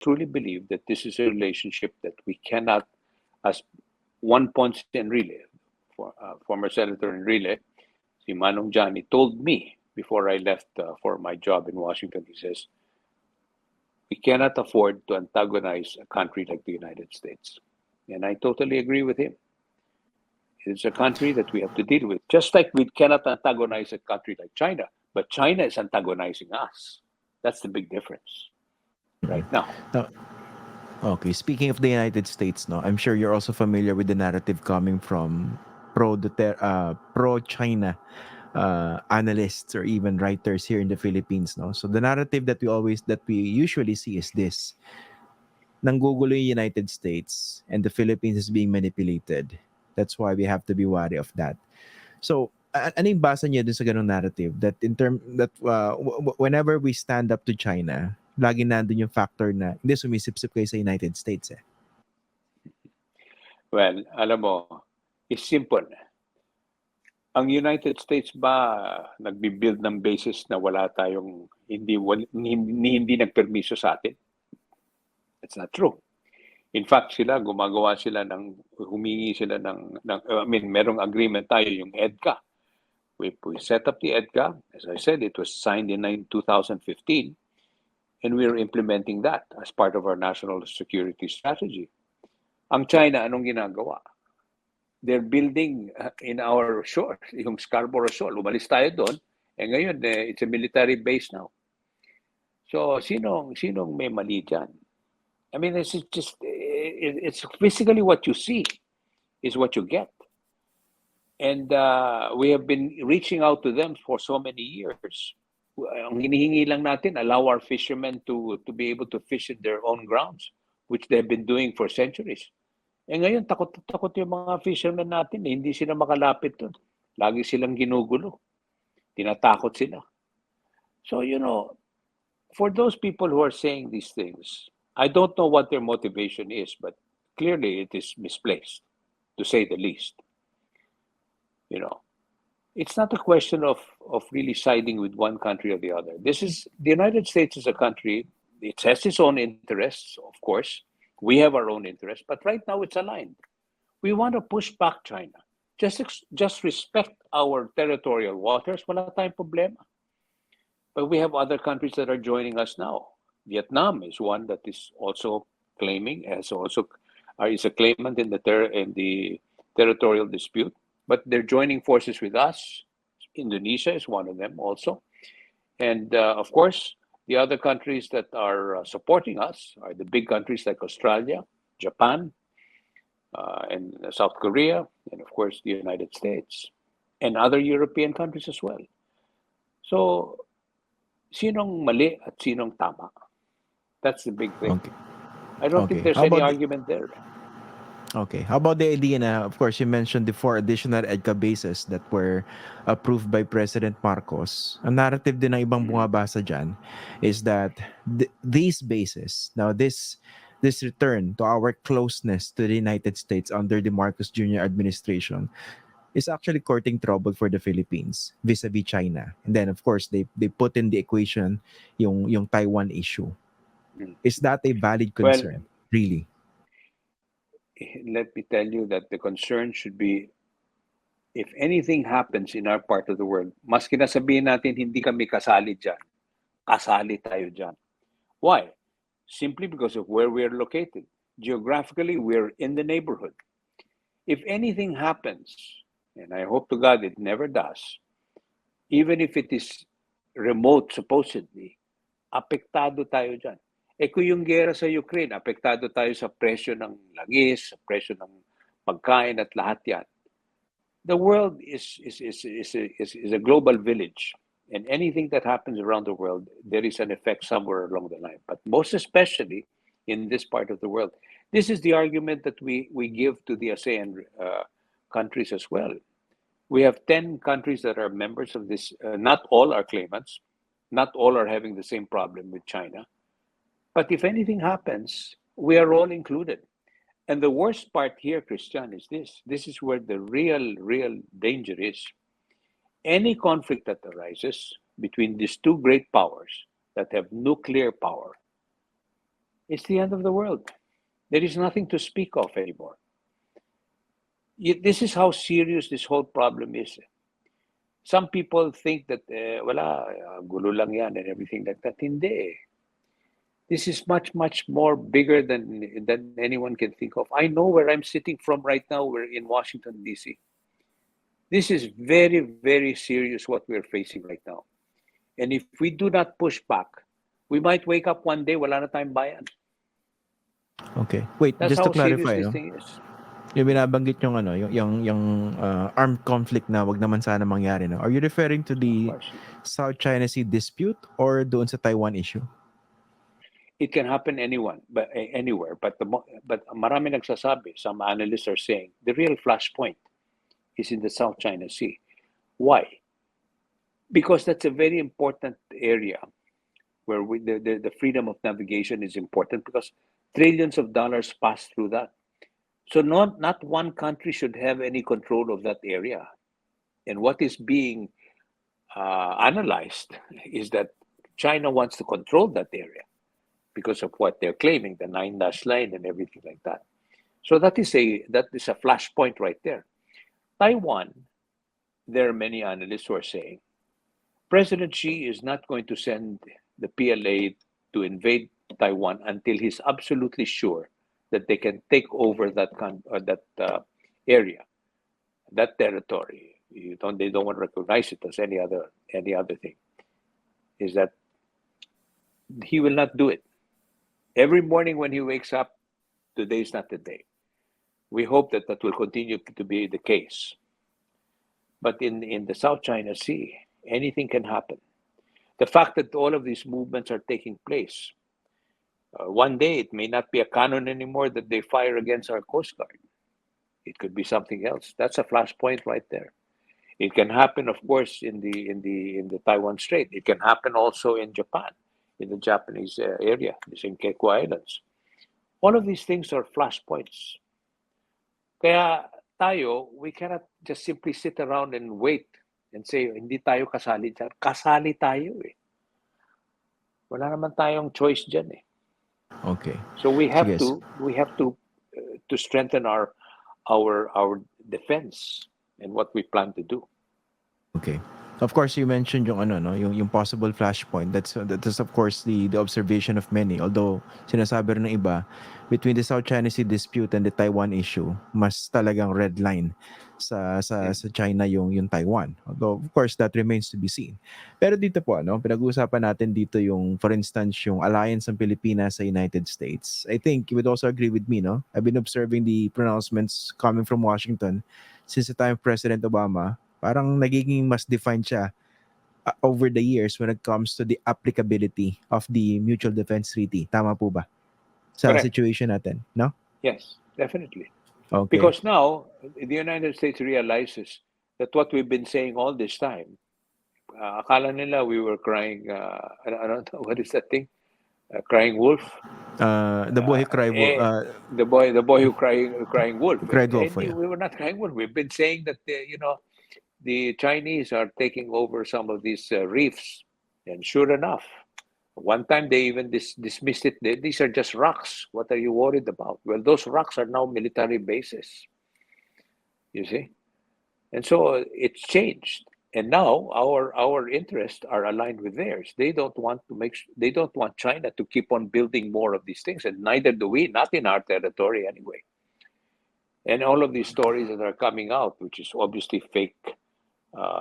truly believe that this is a relationship that we cannot, as one Ponce Enrile, former Senator Enrile, si Manong Johnny, told me before I left for my job in Washington. He says, we cannot afford to antagonize a country like the United States. And I totally agree with him. It's a country that we have to deal with, just like we cannot antagonize a country like China, but China is antagonizing us. That's the big difference right now. Now, okay, speaking of the United States, no, I'm sure you're also familiar with the narrative coming from pro China analysts or even writers here in the Philippines, no. So the narrative that we usually see is this: nanggugulo yung United States and the Philippines is being manipulated. That's why we have to be wary of that. So, ano yung basa niyo dun sa ganung narrative that whenever we stand up to China, lagi nandun yung factor na hindi sumisip-sip kayo sa United States eh. Well, alam mo, it's simple. Ang United States ba nagbi-build ng bases na wala tayong hindi nagpermiso sa atin? That's not true. In fact, humingi sila I mean, merong agreement tayo, yung EDCA. We set up the EDCA. As I said, it was signed in 2015, and we are implementing that as part of our national security strategy. Ang China, anong ginagawa? They're building in our shore, yung Scarborough Shoal. Umalis tayo doon, ngayon, it's a military base now. So, sinong may mali dyan? I mean, it's physically what you see is what you get. And we have been reaching out to them for so many years. Ang hinihingi lang natin, allow our fishermen to be able to fish in their own grounds, which they've been doing for centuries. Ngayon, takot yung mga fishermen natin. Hindi sila makalapit doon. Lagi silang ginugulo. Tinatakot sila. So, for those people who are saying these things, I don't know what their motivation is, but clearly it is misplaced, to say the least. It's not a question of really siding with one country or the other. The United States is a country, it has its own interests, of course. We have our own interests, but right now it's aligned. We want to push back China. Just respect our territorial waters, wala tayong problema. But we have other countries that are joining us now. Vietnam is one that is also claiming, is a claimant in the territorial dispute, but they're joining forces with us. Indonesia is one of them also. And of course, the other countries that are supporting us are the big countries like Australia, Japan, and South Korea, and of course the United States, and other European countries as well. So, sinong mali at sinong tama? That's the big thing. Okay. I don't think there's any argument there. Okay. How about the idea na, of course, you mentioned the 4 additional EDCA bases that were approved by President Marcos. Ang narrative din ng ibang bumabasa dyan is that these bases, now this return to our closeness to the United States under the Marcos Jr. administration is actually courting trouble for the Philippines vis-a-vis China. And then, of course, they put in the equation yung Taiwan issue. Is that a valid concern, really? Let me tell you that the concern should be, if anything happens in our part of the world, maski na sabihin natin hindi kami kasali dyan, kasali tayo dyan. Why? Simply because of where we're located. Geographically, we're in the neighborhood. If anything happens, and I hope to God it never does, even if it is remote supposedly, apektado tayo dyan. Kung yung gera sa Ukraine, apektado tayo sa presyo ng langis, sa presyo ng pagkain at lahat yan. The world is a global village. And anything that happens around the world, there is an effect somewhere along the line. But most especially in this part of the world. This is the argument that we give to the ASEAN countries as well. We have 10 countries that are members of this. Not all are claimants. Not all are having the same problem with China. But if anything happens, we are all included. And the worst part here, Christian, is this. This is where the real danger is. Any conflict that arises between these two great powers that have nuclear power, it's the end of the world. There is nothing to speak of anymore. This is how serious this whole problem is. Some people think that, wala, gulo lang yan and everything like that. Hindi. This is much, much more bigger than anyone can think of. I know where I'm sitting from right now. We're in Washington, D.C. This is very, very serious what we're facing right now. And if we do not push back, we might wake up one day, wala na tayong bayan. Okay. Wait, That's just to how serious clarify, this no? thing is. Yung binabanggit yung ano, yung armed conflict na wag naman sana mangyari, no? Are you referring to Of the course. South China Sea dispute or doon sa Taiwan issue? It can happen anywhere. But marami nagsasabi, some analysts are saying, the real flashpoint is in the South China Sea. Why? Because that's a very important area where the freedom of navigation is important because trillions of dollars pass through that. So not one country should have any control of that area. And what is being analyzed is that China wants to control that area because of what they're claiming, the nine dash line and everything like that. So that is a flashpoint right there. Taiwan, there are many analysts who are saying President Xi is not going to send the PLA to invade Taiwan until he's absolutely sure that they can take over that area, that territory. They don't want to recognize it as any other thing. Is that he will not do it. Every morning when he wakes up, today is not the day. We hope that will continue to be the case. But in the South China Sea, anything can happen. The fact that all of these movements are taking place, one day it may not be a cannon anymore that they fire against our Coast Guard. It could be something else. That's a flashpoint right there. It can happen, of course, in the Taiwan Strait. It can happen also in Japan, in the Japanese area, the Senkaku Islands. All of these things are flashpoints. Kaya tayo, we cannot just simply sit around and wait and say, hindi tayo kasali dyan. Kasali tayo eh. Wala naman tayong choice dyan eh. Okay. So we have Sige. to strengthen our defense and what we plan to do. Okay. Of course, you mentioned yung ano, no, yung possible flashpoint. That's of course the observation of many. Although sinasabi rin ng iba, between the South China Sea dispute and the Taiwan issue, mas talagang red line sa China yung Taiwan. Although of course that remains to be seen. Pero dito po ano, pinag-uusapan natin dito yung for instance yung alliance ng Pilipinas sa United States. I think you would also agree with me, no? I've been observing the pronouncements coming from Washington since the time of President Obama. Parang nagiging mas defined siya over the years when it comes to the applicability of the Mutual Defense Treaty. Tama po ba? Sa Correct. situation natin, no? Yes, definitely. Okay. Because now the United States realizes that what we've been saying all this time, akala nila we were crying, I don't know, what is that thing? Crying wolf? The boy who cried the boy who crying wolf. wolf. Yeah. We were not crying wolf. We've been saying that the Chinese are taking over some of these reefs, and sure enough, one time they even dismissed it. These are just rocks. What are you worried about? Well, those rocks are now military bases. You see, and so it's changed. And now our interests are aligned with theirs. They don't want China to keep on building more of these things, and neither do we. Not in our territory anyway. And all of these stories that are coming out, which is obviously fake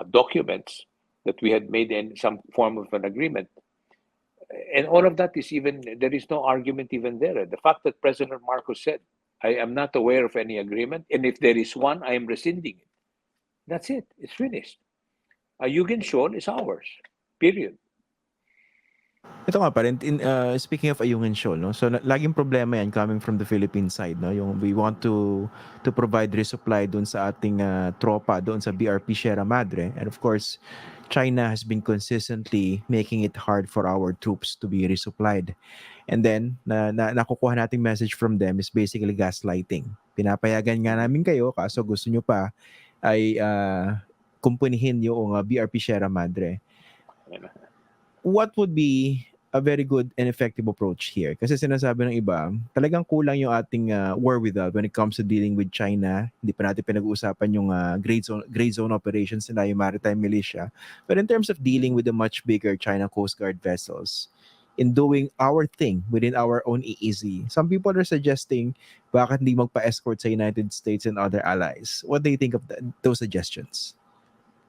documents that we had made in some form of an agreement. And all of that there is no argument even there. The fact that President Marcos said, I am not aware of any agreement, and if there is one, I am rescinding it. That's it. It's finished. Ayungin Shoal is ours. Period. Ito nga pa rin, speaking of Ayungin Shoal, no? So laging problema yan coming from the Philippine side, no? Yung we want to provide resupply doon sa ating tropa doon sa BRP Sierra Madre, and of course China has been consistently making it hard for our troops to be resupplied. And then nakukuha nating message from them is basically gaslighting. Pinapayagan nga namin kayo kaso gusto nyo pa ay kumpunihin yung BRP Sierra Madre. What would be a very good and effective approach here. Kasi sinasabi ng iba, talagang kulang yung ating wherewithal when it comes to dealing with China. Hindi pa natin pinag-uusapan yung gray zone operations nila, yung maritime militia. But in terms of dealing with the much bigger China Coast Guard vessels, in doing our thing within our own EEZ, some people are suggesting bakit hindi magpa-escort sa United States and other allies. What do you think of those suggestions?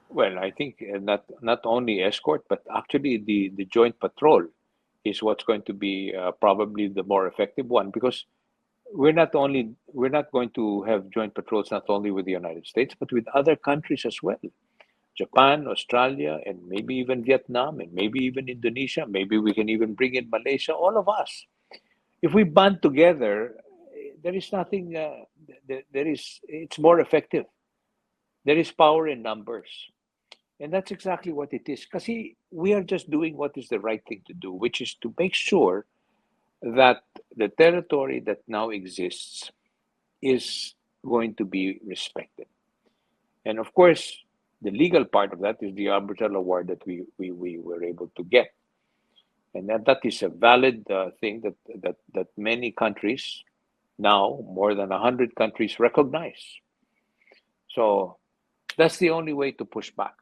Well, I think not only escort, but actually the joint patrol is what's going to be probably the more effective one, because we're not going to have joint patrols not only with the United States but with other countries as well. Japan, Australia, and maybe even Vietnam, and maybe even Indonesia. Maybe we can even bring in Malaysia. All of us, if we band together, there is nothing. There is. It's more effective. There is power in numbers. And that's exactly what it is. Because we are just doing what is the right thing to do, which is to make sure that the territory that now exists is going to be respected. And of course, the legal part of that is the arbitral award that we were able to get. And that is a valid thing that many countries now, more than 100 countries, recognize. So that's the only way to push back.